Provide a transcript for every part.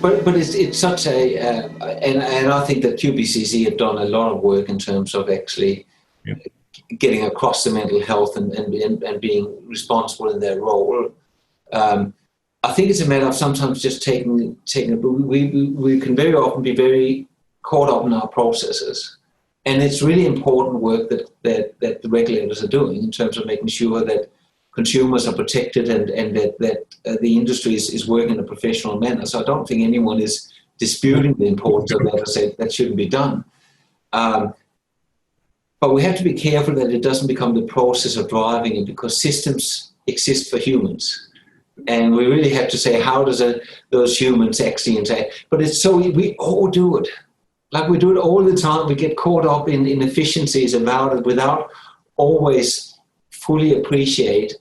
but it's such a and I think that QBCC have done a lot of work in terms of actually getting across the mental health and being responsible in their role. I think it's a matter of sometimes just taking. We can very often be very caught up in our processes, and it's really important work that the regulators are doing in terms of making sure that consumers are protected and that the industry is working in a professional manner. So I don't think anyone is disputing the importance of that or say that shouldn't be done. But we have to be careful that it doesn't become the process of driving it, because systems exist for humans. And we really have to say, how does those humans actually interact? But it's so we all do it. Like we do it all the time. We get caught up in efficiencies about it without always fully appreciate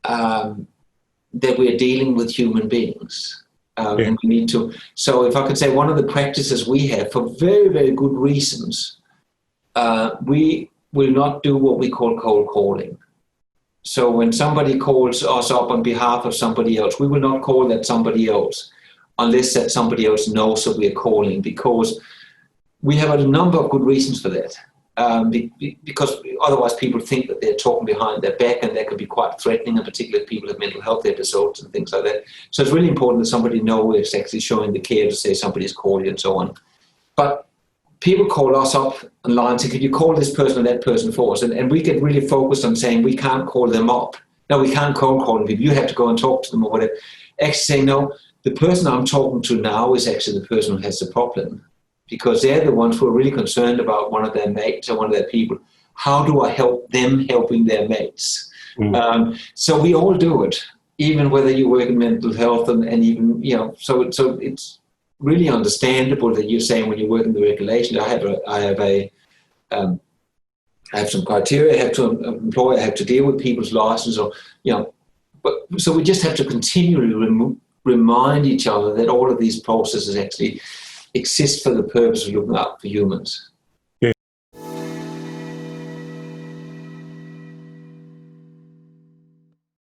that we're dealing with human beings. And we need to. So if I could say, one of the practices we have for very, very good reasons, we will not do what we call cold calling. So when somebody calls us up on behalf of somebody else, we will not call that somebody else unless that somebody else knows that we are calling, because we have a number of good reasons for that. Because otherwise people think that they're talking behind their back, and that could be quite threatening, and particularly if people have mental health episodes and things like that. So it's really important that somebody knows it's actually showing the care to say somebody's called you and so on. But people call us up online and say, could you call this person or that person for us? And we get really focused on saying we can't call them up. No, we can't cold call people. You have to go and talk to them or whatever. Actually saying, no, the person I'm talking to now is actually the person who has the problem, because they're the ones who are really concerned about one of their mates or one of their people. How do I help them helping their mates? So we all do it, even whether you work in mental health and even, so it's really understandable that you're saying when you work in the regulation, I have some criteria, I have to employ, I have to deal with people's license, or, but so we just have to continually remind each other that all of these processes actually exist for the purpose of looking out for humans.